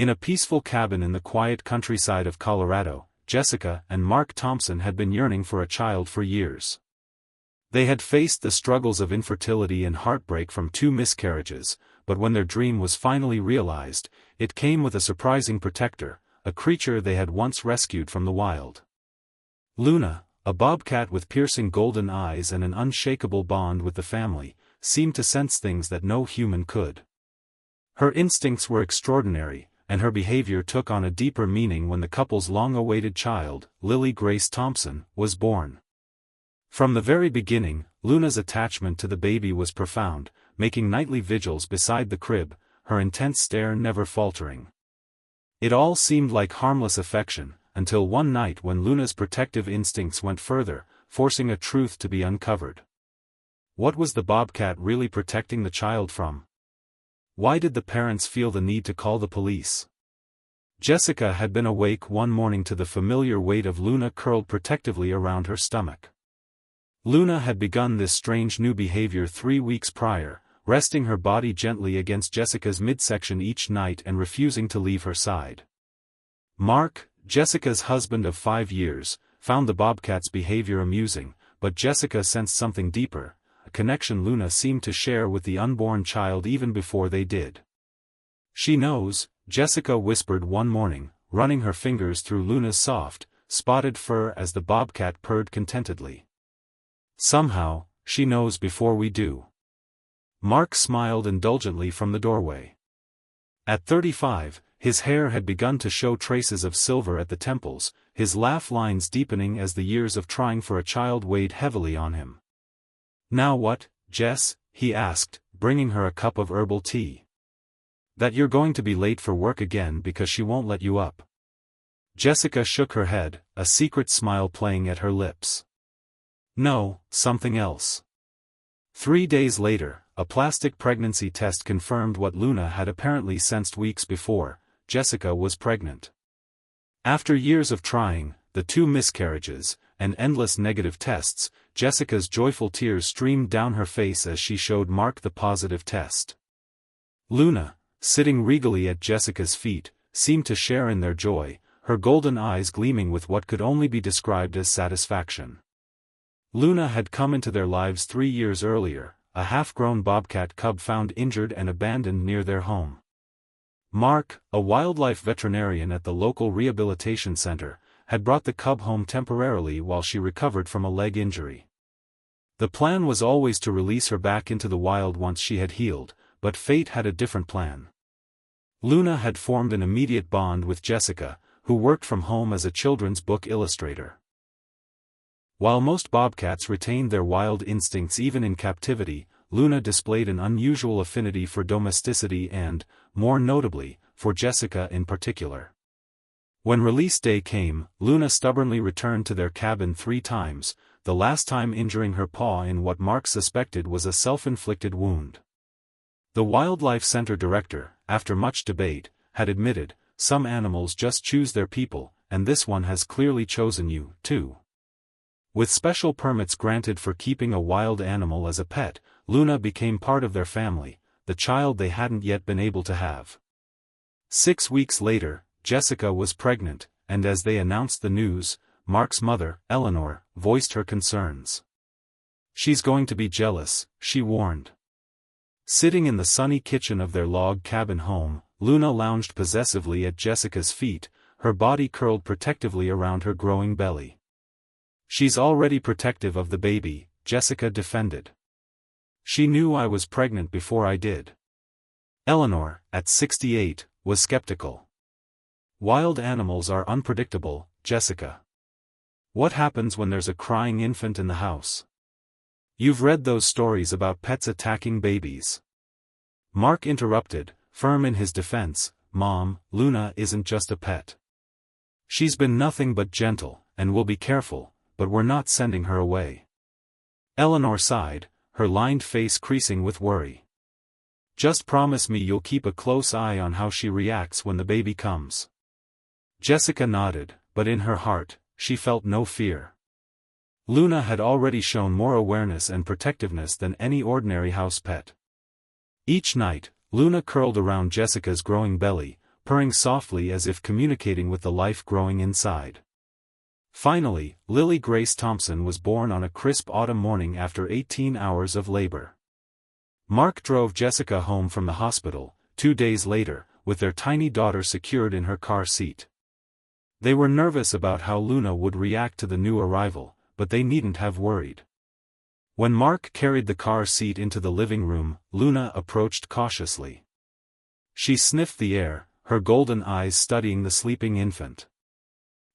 In a peaceful cabin in the quiet countryside of Colorado, Jessica and Mark Thompson had been yearning for a child for years. They had faced the struggles of infertility and heartbreak from 2 miscarriages, but when their dream was finally realized, it came with a surprising protector, a creature they had once rescued from the wild. Luna, a bobcat with piercing golden eyes and an unshakable bond with the family, seemed to sense things that no human could. Her instincts were extraordinary, and her behavior took on a deeper meaning when the couple's long-awaited child, Lily Grace Thompson, was born. From the very beginning, Luna's attachment to the baby was profound, making nightly vigils beside the crib, her intense stare never faltering. It all seemed like harmless affection, until one night when Luna's protective instincts went further, forcing a truth to be uncovered. What was the bobcat really protecting the child from? Why did the parents feel the need to call the police? Jessica had been awake one morning to the familiar weight of Luna curled protectively around her stomach. Luna had begun this strange new behavior 3 weeks prior, resting her body gently against Jessica's midsection each night and refusing to leave her side. Mark, Jessica's husband of 5 years, found the bobcat's behavior amusing, but Jessica sensed something deeper, a connection Luna seemed to share with the unborn child even before they did. "She knows," Jessica whispered one morning, running her fingers through Luna's soft, spotted fur as the bobcat purred contentedly. "Somehow, she knows before we do." Mark smiled indulgently from the doorway. At 35, his hair had begun to show traces of silver at the temples, his laugh lines deepening as the years of trying for a child weighed heavily on him. "Now what, Jess?" he asked, bringing her a cup of herbal tea. "That you're going to be late for work again because she won't let you up." Jessica shook her head, a secret smile playing at her lips. "No, something else." 3 days later, a plastic pregnancy test confirmed what Luna had apparently sensed weeks before: Jessica was pregnant. After years of trying, the 2 miscarriages, and endless negative tests, Jessica's joyful tears streamed down her face as she showed Mark the positive test. Luna, sitting regally at Jessica's feet, seemed to share in their joy, her golden eyes gleaming with what could only be described as satisfaction. Luna had come into their lives 3 years earlier, a half-grown bobcat cub found injured and abandoned near their home. Mark, a wildlife veterinarian at the local rehabilitation center, had brought the cub home temporarily while she recovered from a leg injury. The plan was always to release her back into the wild once she had healed, but fate had a different plan. Luna had formed an immediate bond with Jessica, who worked from home as a children's book illustrator. While most bobcats retained their wild instincts even in captivity, Luna displayed an unusual affinity for domesticity and, more notably, for Jessica in particular. When release day came, Luna stubbornly returned to their cabin 3 times, the last time injuring her paw in what Mark suspected was a self-inflicted wound. The Wildlife Center director, after much debate, had admitted, "Some animals just choose their people, and this one has clearly chosen you, too." With special permits granted for keeping a wild animal as a pet, Luna became part of their family, the child they hadn't yet been able to have. 6 weeks later, Jessica was pregnant, and as they announced the news, Mark's mother, Eleanor, voiced her concerns. "She's going to be jealous," she warned. Sitting in the sunny kitchen of their log cabin home, Luna lounged possessively at Jessica's feet, her body curled protectively around her growing belly. "She's already protective of the baby," Jessica defended. "She knew I was pregnant before I did." Eleanor, at 68, was skeptical. "Wild animals are unpredictable, Jessica. What happens when there's a crying infant in the house? You've read those stories about pets attacking babies." Mark interrupted, firm in his defense, "Mom, Luna isn't just a pet. She's been nothing but gentle, and we'll be careful, but we're not sending her away." Eleanor sighed, her lined face creasing with worry. "Just promise me you'll keep a close eye on how she reacts when the baby comes." Jessica nodded, but in her heart, she felt no fear. Luna had already shown more awareness and protectiveness than any ordinary house pet. Each night, Luna curled around Jessica's growing belly, purring softly as if communicating with the life growing inside. Finally, Lily Grace Thompson was born on a crisp autumn morning after 18 hours of labor. Mark drove Jessica home from the hospital, 2 days later, with their tiny daughter secured in her car seat. They were nervous about how Luna would react to the new arrival, but they needn't have worried. When Mark carried the car seat into the living room, Luna approached cautiously. She sniffed the air, her golden eyes studying the sleeping infant.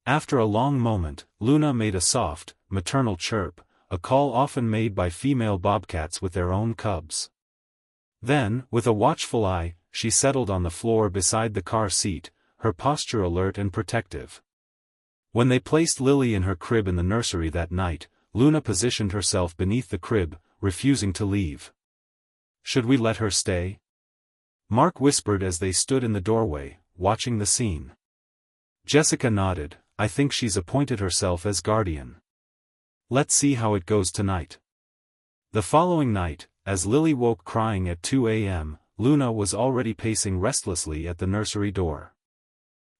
After a long moment, Luna made a soft, maternal chirp, a call often made by female bobcats with their own cubs. Then, with a watchful eye, she settled on the floor beside the car seat, her posture alert and protective. When they placed Lily in her crib in the nursery that night, Luna positioned herself beneath the crib, refusing to leave. "Should we let her stay?" Mark whispered as they stood in the doorway, watching the scene. Jessica nodded. "I think she's appointed herself as guardian. Let's see how it goes tonight." The following night, as Lily woke crying at 2 a.m., Luna was already pacing restlessly at the nursery door.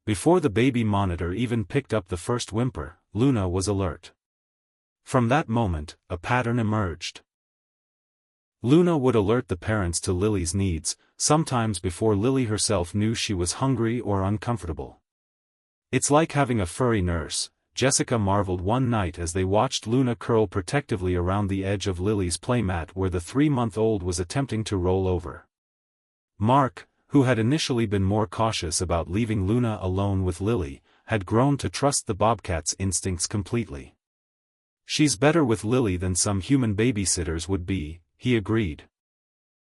Before the baby monitor even picked up the first whimper, Luna was alert. From that moment, a pattern emerged. Luna would alert the parents to Lily's needs, sometimes before Lily herself knew she was hungry or uncomfortable. "It's like having a furry nurse," Jessica marveled one night as they watched Luna curl protectively around the edge of Lily's playmat where the 3-month-old was attempting to roll over. Mark, who had initially been more cautious about leaving Luna alone with Lily, had grown to trust the bobcat's instincts completely. "She's better with Lily than some human babysitters would be," he agreed.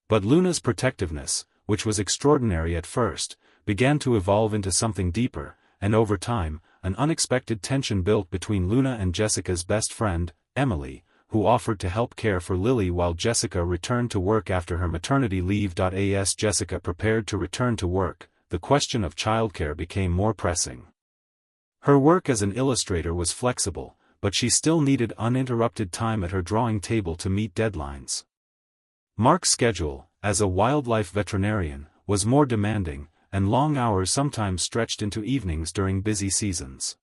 But Luna's protectiveness, which was extraordinary at first, began to evolve into something deeper, and over time, an unexpected tension built between Luna and Jessica's best friend, Emily, who offered to help care for Lily while Jessica returned to work after her maternity leave. As Jessica prepared to return to work, the question of childcare became more pressing. Her work as an illustrator was flexible, but she still needed uninterrupted time at her drawing table to meet deadlines. Mark's schedule, as a wildlife veterinarian, was more demanding, and long hours sometimes stretched into evenings during busy seasons.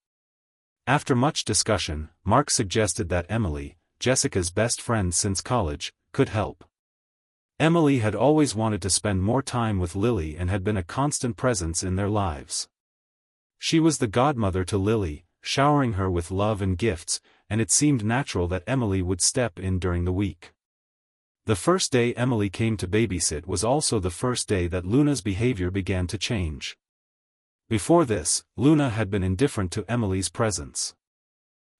After much discussion, Mark suggested that Emily, Jessica's best friend since college, could help. Emily had always wanted to spend more time with Lily and had been a constant presence in their lives. She was the godmother to Lily, showering her with love and gifts, and it seemed natural that Emily would step in during the week. The first day Emily came to babysit was also the first day that Luna's behavior began to change. Before this, Luna had been indifferent to Emily's presence.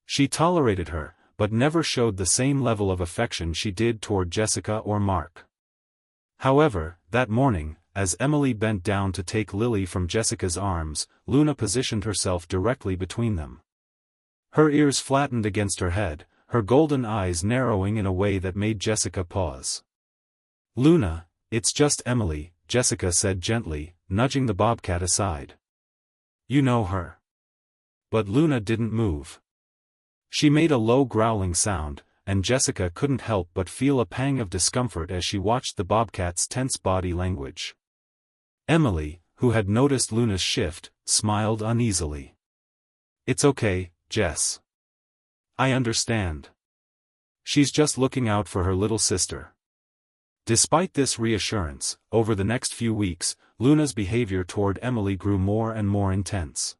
She tolerated her, but never showed the same level of affection she did toward Jessica or Mark. However, that morning, as Emily bent down to take Lily from Jessica's arms, Luna positioned herself directly between them. Her ears flattened against her head, her golden eyes narrowing in a way that made Jessica pause. "Luna, it's just Emily," Jessica said gently, nudging the bobcat aside. "You know her." But Luna didn't move. She made a low growling sound, and Jessica couldn't help but feel a pang of discomfort as she watched the bobcat's tense body language. Emily, who had noticed Luna's shift, smiled uneasily. "It's okay, Jess. I understand. She's just looking out for her little sister." Despite this reassurance, over the next few weeks, Luna's behavior toward Emily grew more and more intense.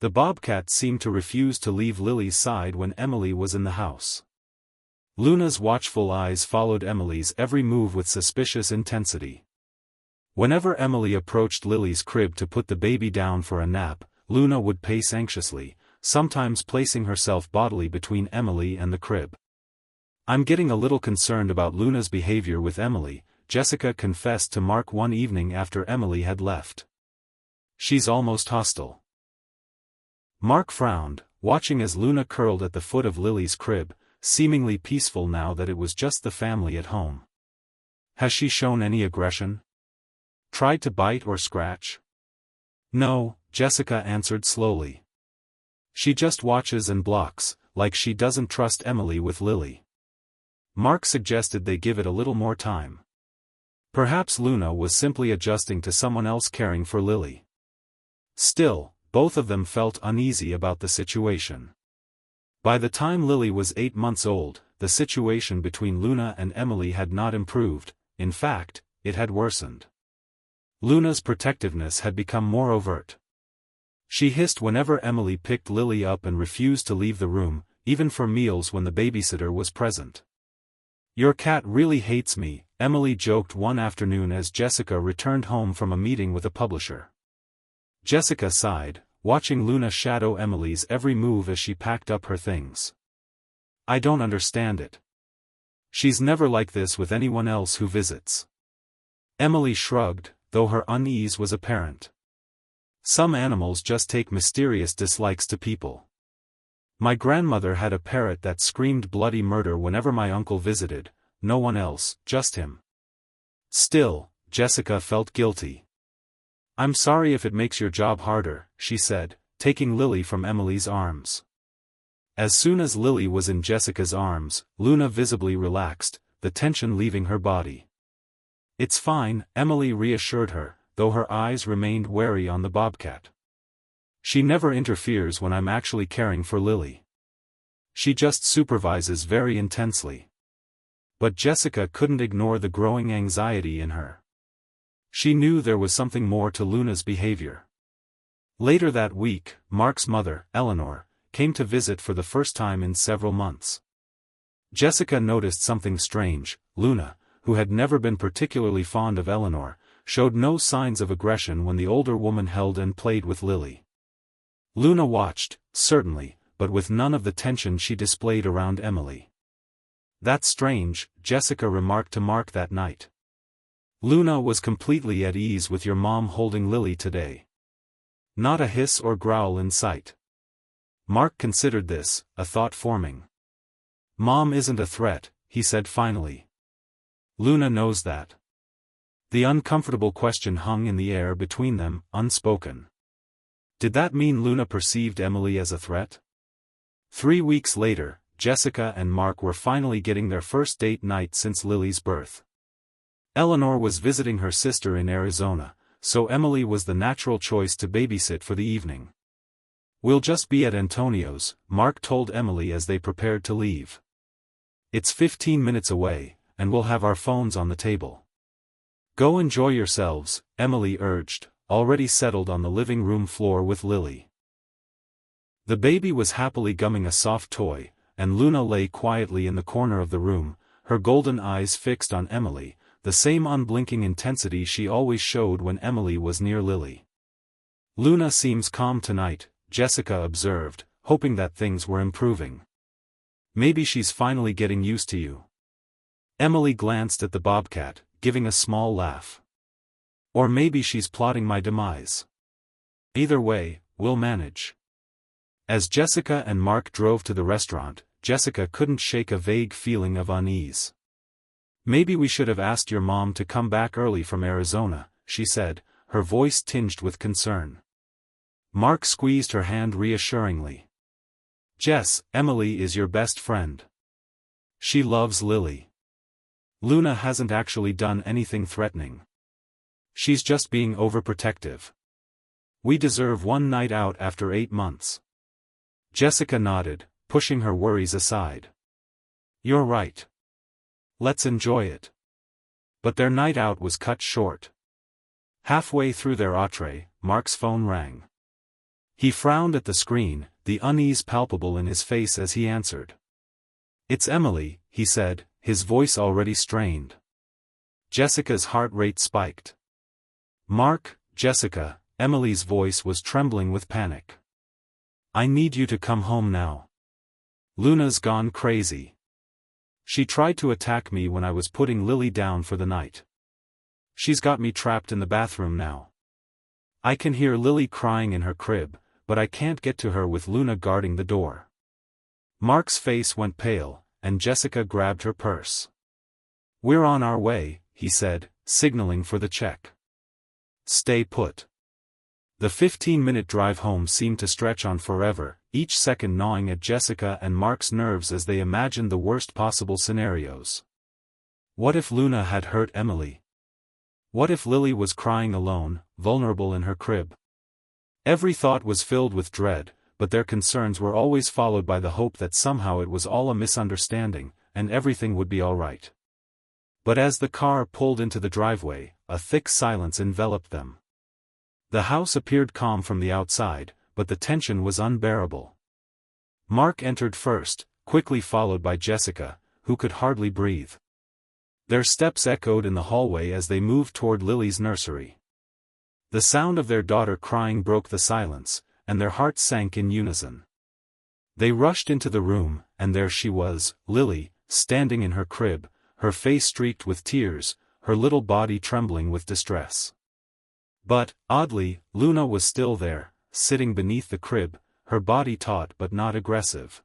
The bobcat seemed to refuse to leave Lily's side when Emily was in the house. Luna's watchful eyes followed Emily's every move with suspicious intensity. Whenever Emily approached Lily's crib to put the baby down for a nap, Luna would pace anxiously, sometimes placing herself bodily between Emily and the crib. "I'm getting a little concerned about Luna's behavior with Emily," Jessica confessed to Mark one evening after Emily had left. "She's almost hostile." Mark frowned, watching as Luna curled at the foot of Lily's crib, seemingly peaceful now that it was just the family at home. "Has she shown any aggression? Tried to bite or scratch?" "No," Jessica answered slowly. "She just watches and blocks, like she doesn't trust Emily with Lily." Mark suggested they give it a little more time. Perhaps Luna was simply adjusting to someone else caring for Lily. Still, both of them felt uneasy about the situation. By the time Lily was 8 months old, the situation between Luna and Emily had not improved, in fact, it had worsened. Luna's protectiveness had become more overt. She hissed whenever Emily picked Lily up and refused to leave the room, even for meals when the babysitter was present. "Your cat really hates me," Emily joked one afternoon as Jessica returned home from a meeting with a publisher. Jessica sighed, watching Luna shadow Emily's every move as she packed up her things. "I don't understand it. She's never like this with anyone else who visits." Emily shrugged, though her unease was apparent. "Some animals just take mysterious dislikes to people. My grandmother had a parrot that screamed bloody murder whenever my uncle visited, no one else, just him." Still, Jessica felt guilty. "I'm sorry if it makes your job harder," she said, taking Lily from Emily's arms. As soon as Lily was in Jessica's arms, Luna visibly relaxed, the tension leaving her body. "It's fine," Emily reassured her, though her eyes remained wary on the bobcat. "She never interferes when I'm actually caring for Lily. She just supervises very intensely." But Jessica couldn't ignore the growing anxiety in her. She knew there was something more to Luna's behavior. Later that week, Mark's mother, Eleanor, came to visit for the first time in several months. Jessica noticed something strange. Luna, who had never been particularly fond of Eleanor, showed no signs of aggression when the older woman held and played with Lily. Luna watched, certainly, but with none of the tension she displayed around Emily. "That's strange," Jessica remarked to Mark that night. "Luna was completely at ease with your mom holding Lily today. Not a hiss or growl in sight." Mark considered this, a thought forming. "Mom isn't a threat," he said finally. "Luna knows that." The uncomfortable question hung in the air between them, unspoken. Did that mean Luna perceived Emily as a threat? 3 weeks later, Jessica and Mark were finally getting their first date night since Lily's birth. Eleanor was visiting her sister in Arizona, so Emily was the natural choice to babysit for the evening. "We'll just be at Antonio's," Mark told Emily as they prepared to leave. "It's 15 minutes away, and we'll have our phones on the table." "Go enjoy yourselves," Emily urged, already settled on the living room floor with Lily. The baby was happily gumming a soft toy, and Luna lay quietly in the corner of the room, her golden eyes fixed on Emily, the same unblinking intensity she always showed when Emily was near Lily. "Luna seems calm tonight," Jessica observed, hoping that things were improving. "Maybe she's finally getting used to you." Emily glanced at the bobcat, giving a small laugh. "Or maybe she's plotting my demise. Either way, we'll manage." As Jessica and Mark drove to the restaurant, Jessica couldn't shake a vague feeling of unease. "Maybe we should have asked your mom to come back early from Arizona," she said, her voice tinged with concern. Mark squeezed her hand reassuringly. "Jess, Emily is your best friend. She loves Lily. Luna hasn't actually done anything threatening. She's just being overprotective. We deserve one night out after 8 months." Jessica nodded, pushing her worries aside. "You're right. Let's enjoy it." But their night out was cut short. Halfway through their entree, Mark's phone rang. He frowned at the screen, the unease palpable in his face as he answered. "It's Emily," he said, his voice already strained. Jessica's heart rate spiked. "Mark, Jessica," Emily's voice was trembling with panic. "I need you to come home now. Luna's gone crazy. She tried to attack me when I was putting Lily down for the night. She's got me trapped in the bathroom now. I can hear Lily crying in her crib, but I can't get to her with Luna guarding the door." Mark's face went pale, and Jessica grabbed her purse. "We're on our way," he said, signaling for the check. "Stay put." The 15-minute drive home seemed to stretch on forever, each second gnawing at Jessica and Mark's nerves as they imagined the worst possible scenarios. What if Luna had hurt Emily? What if Lily was crying alone, vulnerable in her crib? Every thought was filled with dread, but their concerns were always followed by the hope that somehow it was all a misunderstanding, and everything would be all right. But as the car pulled into the driveway, a thick silence enveloped them. The house appeared calm from the outside, but the tension was unbearable. Mark entered first, quickly followed by Jessica, who could hardly breathe. Their steps echoed in the hallway as they moved toward Lily's nursery. The sound of their daughter crying broke the silence, and their hearts sank in unison. They rushed into the room, and there she was, Lily, standing in her crib, her face streaked with tears, her little body trembling with distress. But, oddly, Luna was still there, sitting beneath the crib, her body taut but not aggressive.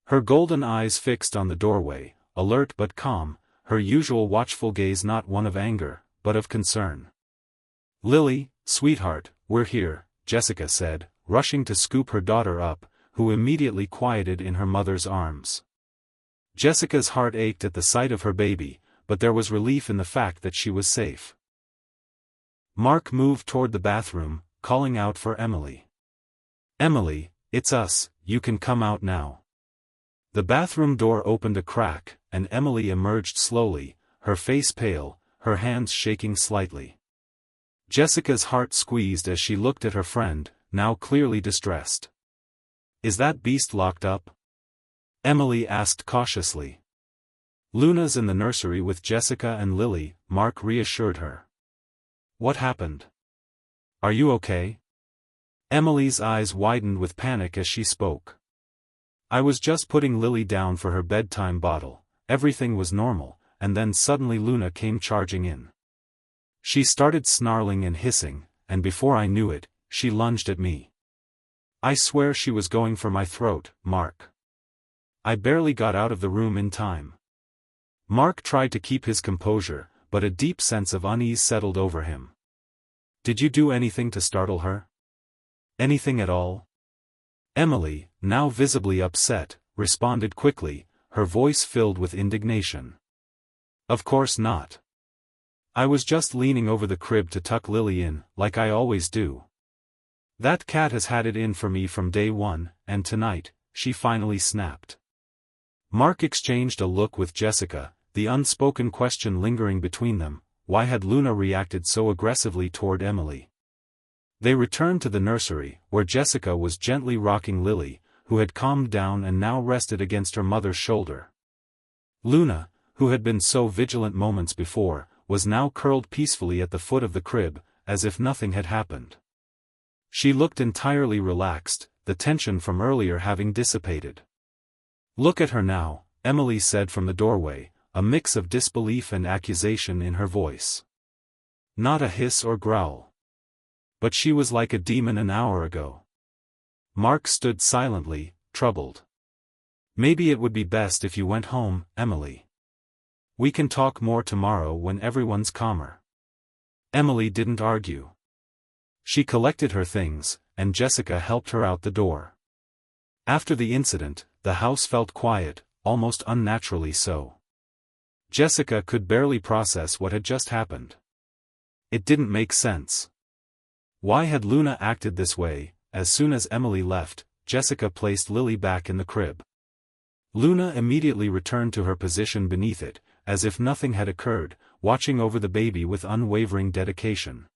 Her golden eyes fixed on the doorway, alert but calm, her usual watchful gaze not one of anger, but of concern. "Lily, sweetheart, we're here," Jessica said, rushing to scoop her daughter up, who immediately quieted in her mother's arms. Jessica's heart ached at the sight of her baby, but there was relief in the fact that she was safe. Mark moved toward the bathroom, calling out for Emily. "Emily, it's us, you can come out now." The bathroom door opened a crack, and Emily emerged slowly, her face pale, her hands shaking slightly. Jessica's heart squeezed as she looked at her friend, now clearly distressed. "Is that beast locked up?" Emily asked cautiously. "Luna's in the nursery with Jessica and Lily," Mark reassured her. "What happened? Are you okay?" Emily's eyes widened with panic as she spoke. "I was just putting Lily down for her bedtime bottle, everything was normal, and then suddenly Luna came charging in. She started snarling and hissing, and before I knew it, she lunged at me. I swear she was going for my throat, Mark. I barely got out of the room in time." Mark tried to keep his composure, but a deep sense of unease settled over him. "Did you do anything to startle her? Anything at all?" Emily, now visibly upset, responded quickly, her voice filled with indignation. "Of course not. I was just leaning over the crib to tuck Lily in, like I always do. That cat has had it in for me from day one, and tonight," she finally snapped. Mark exchanged a look with Jessica, the unspoken question lingering between them: why had Luna reacted so aggressively toward Emily? They returned to the nursery, where Jessica was gently rocking Lily, who had calmed down and now rested against her mother's shoulder. Luna, who had been so vigilant moments before, was now curled peacefully at the foot of the crib, as if nothing had happened. She looked entirely relaxed, the tension from earlier having dissipated. "Look at her now," Emily said from the doorway, a mix of disbelief and accusation in her voice. "Not a hiss or growl. But she was like a demon an hour ago." Mark stood silently, troubled. "Maybe it would be best if you went home, Emily. We can talk more tomorrow when everyone's calmer." Emily didn't argue. She collected her things, and Jessica helped her out the door. After the incident, the house felt quiet, almost unnaturally so. Jessica could barely process what had just happened. It didn't make sense. Why had Luna acted this way? As soon as Emily left, Jessica placed Lily back in the crib. Luna immediately returned to her position beneath it, as if nothing had occurred, watching over the baby with unwavering dedication.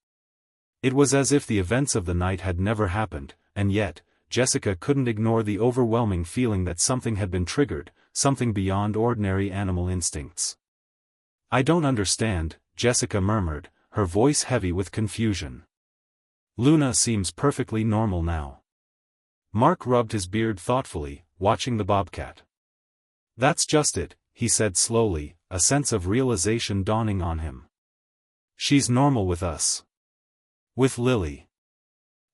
It was as if the events of the night had never happened, and yet, Jessica couldn't ignore the overwhelming feeling that something had been triggered, something beyond ordinary animal instincts. "I don't understand," Jessica murmured, her voice heavy with confusion. "Luna seems perfectly normal now." Mark rubbed his beard thoughtfully, watching the bobcat. "That's just it," he said slowly, a sense of realization dawning on him. "She's normal with us. With Lily.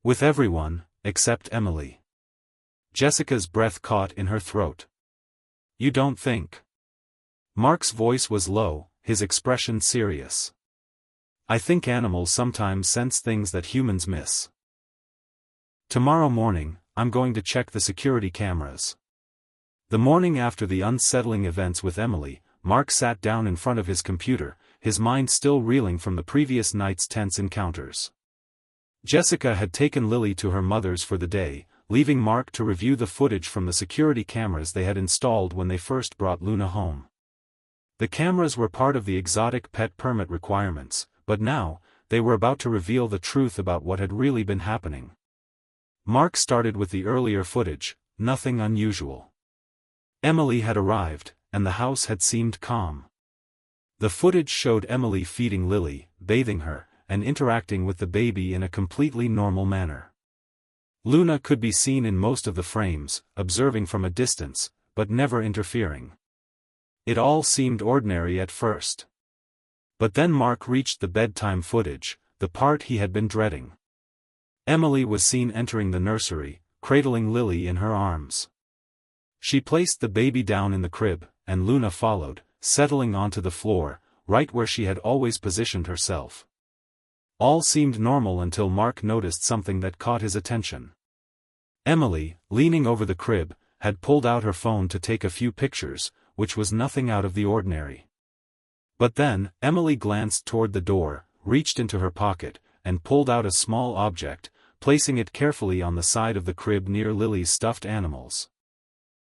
With everyone, except Emily." Jessica's breath caught in her throat. "You don't think?" Mark's voice was low, his expression serious. "I think animals sometimes sense things that humans miss. Tomorrow morning, I'm going to check the security cameras." The morning after the unsettling events with Emily, Mark sat down in front of his computer, his mind still reeling from the previous night's tense encounters. Jessica had taken Lily to her mother's for the day, leaving Mark to review the footage from the security cameras they had installed when they first brought Luna home. The cameras were part of the exotic pet permit requirements, but now, they were about to reveal the truth about what had really been happening. Mark started with the earlier footage, nothing unusual. Emily had arrived, and the house had seemed calm. The footage showed Emily feeding Lily, bathing her, and interacting with the baby in a completely normal manner. Luna could be seen in most of the frames, observing from a distance, but never interfering. It all seemed ordinary at first. But then Mark reached the bedtime footage, the part he had been dreading. Emily was seen entering the nursery, cradling Lily in her arms. She placed the baby down in the crib, and Luna followed, settling onto the floor, right where she had always positioned herself. All seemed normal until Mark noticed something that caught his attention. Emily, leaning over the crib, had pulled out her phone to take a few pictures, which was nothing out of the ordinary. But then, Emily glanced toward the door, reached into her pocket, and pulled out a small object, placing it carefully on the side of the crib near Lily's stuffed animals.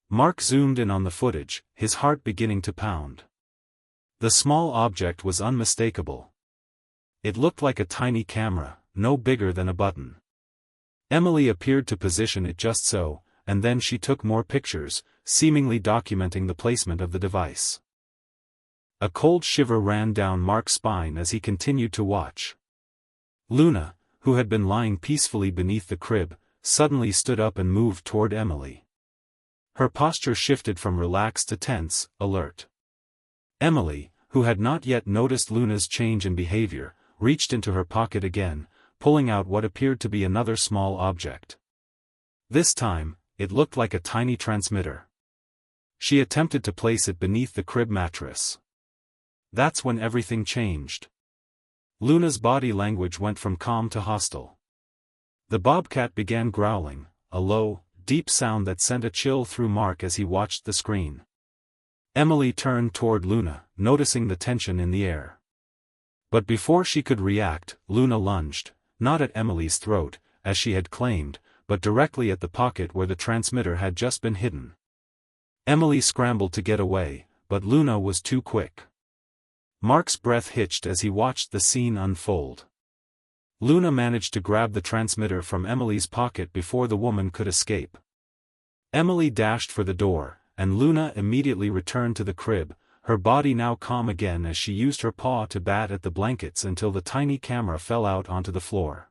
Mark zoomed in on the footage, his heart beginning to pound. The small object was unmistakable. It looked like a tiny camera, no bigger than a button. Emily appeared to position it just so, and then she took more pictures, seemingly documenting the placement of the device. A cold shiver ran down Mark's spine as he continued to watch. Luna, who had been lying peacefully beneath the crib, suddenly stood up and moved toward Emily. Her posture shifted from relaxed to tense, alert. Emily, who had not yet noticed Luna's change in behavior, reached into her pocket again, pulling out what appeared to be another small object. This time, it looked like a tiny transmitter. She attempted to place it beneath the crib mattress. That's when everything changed. Luna's body language went from calm to hostile. The bobcat began growling, a low, deep sound that sent a chill through Mark as he watched the screen. Emily turned toward Luna, noticing the tension in the air. But before she could react, Luna lunged, not at Emily's throat, as she had claimed, but directly at the pocket where the transmitter had just been hidden. Emily scrambled to get away, but Luna was too quick. Mark's breath hitched as he watched the scene unfold. Luna managed to grab the transmitter from Emily's pocket before the woman could escape. Emily dashed for the door, and Luna immediately returned to the crib, her body now calm again as she used her paw to bat at the blankets until the tiny camera fell out onto the floor.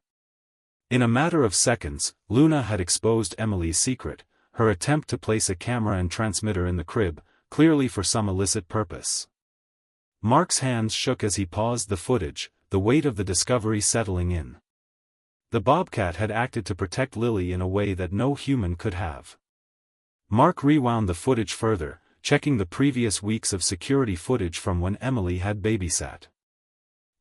In a matter of seconds, Luna had exposed Emily's secret, her attempt to place a camera and transmitter in the crib, clearly for some illicit purpose. Mark's hands shook as he paused the footage, the weight of the discovery settling in. The bobcat had acted to protect Lily in a way that no human could have. Mark rewound the footage further, checking the previous weeks of security footage from when Emily had babysat.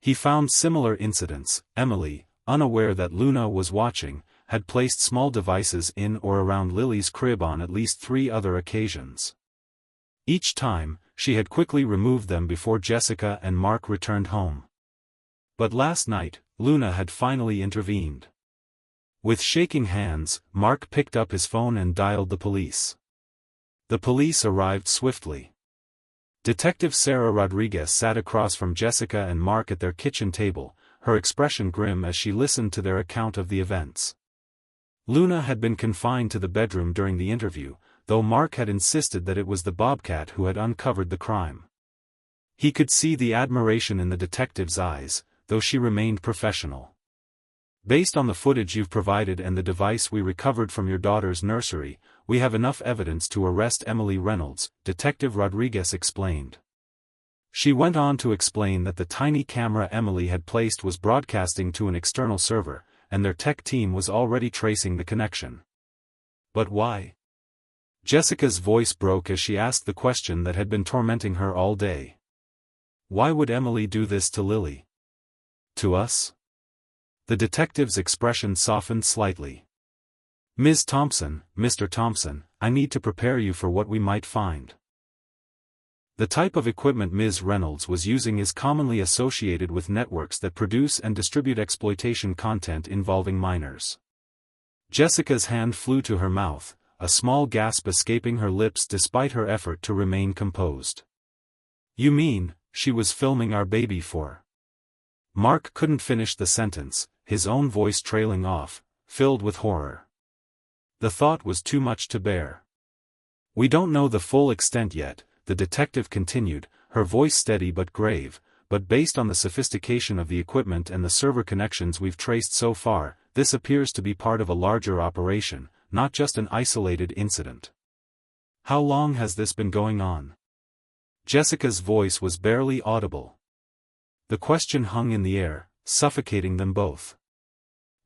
He found similar incidents. Emily, unaware that Luna was watching, had placed small devices in or around Lily's crib on at least 3 other occasions. Each time, she had quickly removed them before Jessica and Mark returned home. But last night, Luna had finally intervened. With shaking hands, Mark picked up his phone and dialed the police. The police arrived swiftly. Detective Sarah Rodriguez sat across from Jessica and Mark at their kitchen table, her expression grim as she listened to their account of the events. Luna had been confined to the bedroom during the interview, though Mark had insisted that it was the bobcat who had uncovered the crime. He could see the admiration in the detective's eyes, though she remained professional. Based on the footage you've provided and the device we recovered from your daughter's nursery, we have enough evidence to arrest Emily Reynolds, Detective Rodriguez explained. She went on to explain that the tiny camera Emily had placed was broadcasting to an external server, and their tech team was already tracing the connection. But why? Jessica's voice broke as she asked the question that had been tormenting her all day. Why would Emily do this to Lily? To us? The detective's expression softened slightly. Ms. Thompson, Mr. Thompson, I need to prepare you for what we might find. The type of equipment Ms. Reynolds was using is commonly associated with networks that produce and distribute exploitation content involving minors. Jessica's hand flew to her mouth, a small gasp escaping her lips despite her effort to remain composed. "You mean, she was filming our baby for?" Mark couldn't finish the sentence, his own voice trailing off, filled with horror. The thought was too much to bear. "We don't know the full extent yet," the detective continued, her voice steady but grave, "but based on the sophistication of the equipment and the server connections we've traced so far, this appears to be part of a larger operation, not just an isolated incident." "How long has this been going on?" Jessica's voice was barely audible. The question hung in the air, suffocating them both.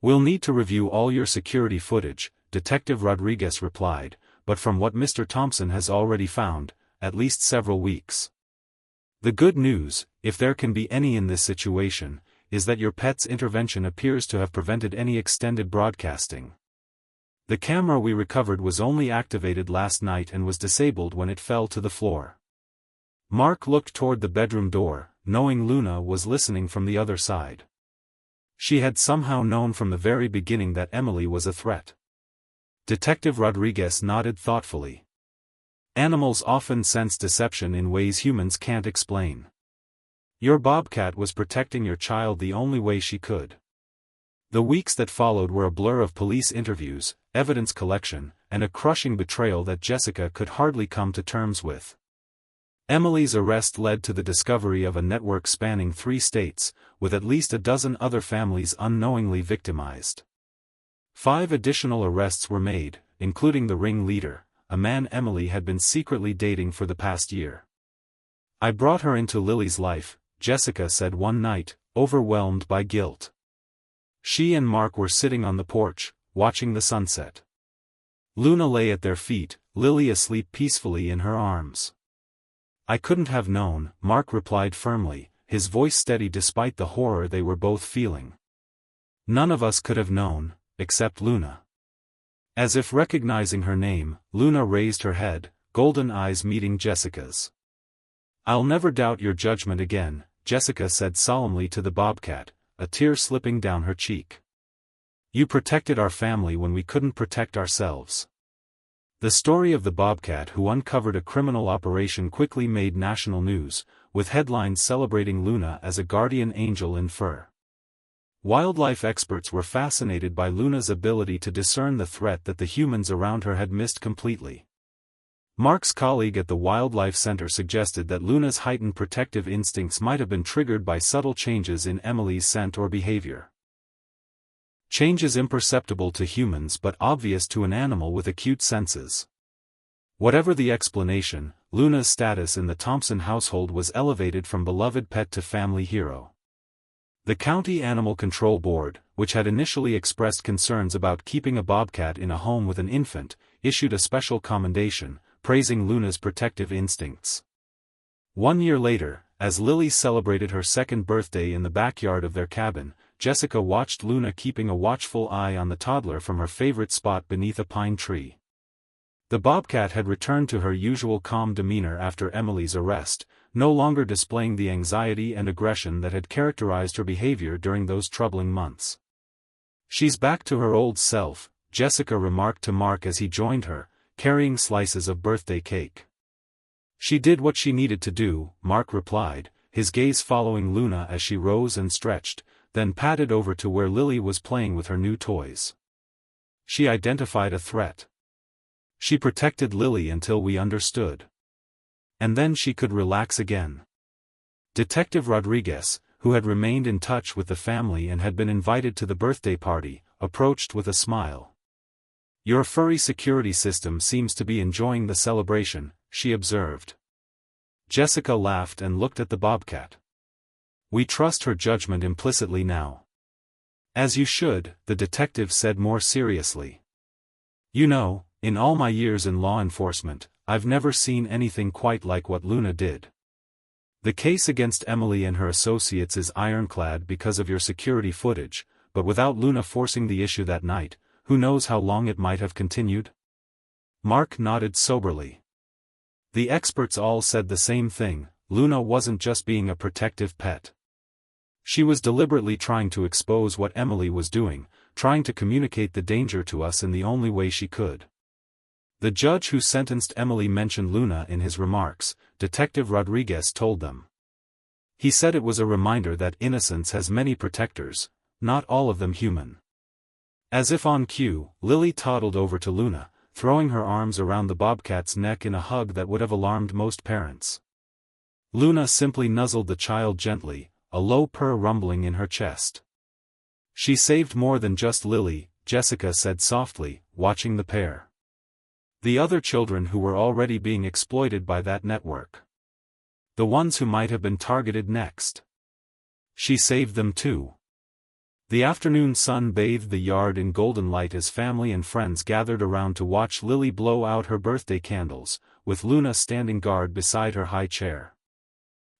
"We'll need to review all your security footage," Detective Rodriguez replied, "but from what Mr. Thompson has already found, at least several weeks. The good news, if there can be any in this situation, is that your pet's intervention appears to have prevented any extended broadcasting. The camera we recovered was only activated last night and was disabled when it fell to the floor." Mark looked toward the bedroom door, knowing Luna was listening from the other side. She had somehow known from the very beginning that Emily was a threat. Detective Rodriguez nodded thoughtfully. "Animals often sense deception in ways humans can't explain. Your Bobcat was protecting your child the only way she could." The weeks that followed were a blur of police interviews, evidence collection, and a crushing betrayal that Jessica could hardly come to terms with. Emily's arrest led to the discovery of a network spanning 3 states, with at least a dozen other families unknowingly victimized. 5 additional arrests were made, including the ringleader, a man Emily had been secretly dating for the past year. "I brought her into Lily's life," Jessica said one night, overwhelmed by guilt. She and Mark were sitting on the porch, watching the sunset. Luna lay at their feet, Lily asleep peacefully in her arms. "I couldn't have known," Mark replied firmly, his voice steady despite the horror they were both feeling. "None of us could have known, except Luna." As if recognizing her name, Luna raised her head, golden eyes meeting Jessica's. "I'll never doubt your judgment again," Jessica said solemnly to the Bobcat, a tear slipping down her cheek. "You protected our family when we couldn't protect ourselves." The story of the Bobcat who uncovered a criminal operation quickly made national news, with headlines celebrating Luna as a guardian angel in fur. Wildlife experts were fascinated by Luna's ability to discern the threat that the humans around her had missed completely. Mark's colleague at the Wildlife Center suggested that Luna's heightened protective instincts might have been triggered by subtle changes in Emily's scent or behavior. Changes imperceptible to humans but obvious to an animal with acute senses. Whatever the explanation, Luna's status in the Thompson household was elevated from beloved pet to family hero. The County Animal Control Board, which had initially expressed concerns about keeping a bobcat in a home with an infant, issued a special commendation, praising Luna's protective instincts. 1 year later, as Lily celebrated her 2nd birthday in the backyard of their cabin, Jessica watched Luna keeping a watchful eye on the toddler from her favorite spot beneath a pine tree. The bobcat had returned to her usual calm demeanor after Emily's arrest, no longer displaying the anxiety and aggression that had characterized her behavior during those troubling months. "She's back to her old self," Jessica remarked to Mark as he joined her, carrying slices of birthday cake. "She did what she needed to do," Mark replied, his gaze following Luna as she rose and stretched, then padded over to where Lily was playing with her new toys. "She identified a threat. She protected Lily until we understood. And then she could relax again." Detective Rodriguez, who had remained in touch with the family and had been invited to the birthday party, approached with a smile. "Your furry security system seems to be enjoying the celebration," she observed. Jessica laughed and looked at the bobcat. "We trust her judgment implicitly now." "As you should," the detective said more seriously. "You know, in all my years in law enforcement, I've never seen anything quite like what Luna did. The case against Emily and her associates is ironclad because of your security footage, but without Luna forcing the issue that night, who knows how long it might have continued?" Mark nodded soberly. The experts all said the same thing: Luna wasn't just being a protective pet. She was deliberately trying to expose what Emily was doing, trying to communicate the danger to us in the only way she could. The judge who sentenced Emily mentioned Luna in his remarks, Detective Rodriguez told them. He said it was a reminder that innocence has many protectors, not all of them human. As if on cue, Lily toddled over to Luna, throwing her arms around the bobcat's neck in a hug that would have alarmed most parents. Luna simply nuzzled the child gently, a low purr rumbling in her chest. She saved more than just Lily, Jessica said softly, watching the pair. The other children who were already being exploited by that network. The ones who might have been targeted next. She saved them too. The afternoon sun bathed the yard in golden light as family and friends gathered around to watch Lily blow out her birthday candles, with Luna standing guard beside her high chair.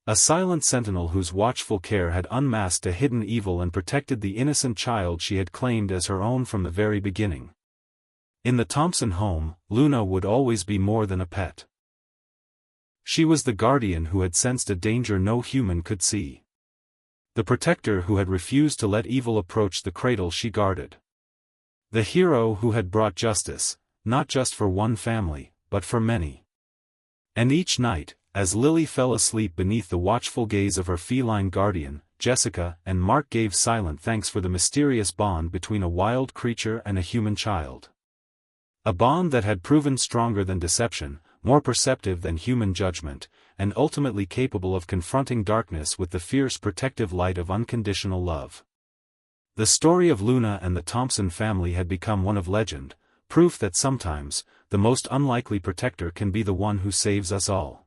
A silent sentinel whose watchful care had unmasked a hidden evil and protected the innocent child she had claimed as her own from the very beginning. In the Thompson home, Luna would always be more than a pet. She was the guardian who had sensed a danger no human could see. The protector who had refused to let evil approach the cradle she guarded. The hero who had brought justice, not just for one family, but for many. And each night, as Lily fell asleep beneath the watchful gaze of her feline guardian, Jessica and Mark gave silent thanks for the mysterious bond between a wild creature and a human child. A bond that had proven stronger than deception, more perceptive than human judgment, and ultimately capable of confronting darkness with the fierce protective light of unconditional love. The story of Luna and the Thompson family had become one of legend, proof that sometimes, the most unlikely protector can be the one who saves us all.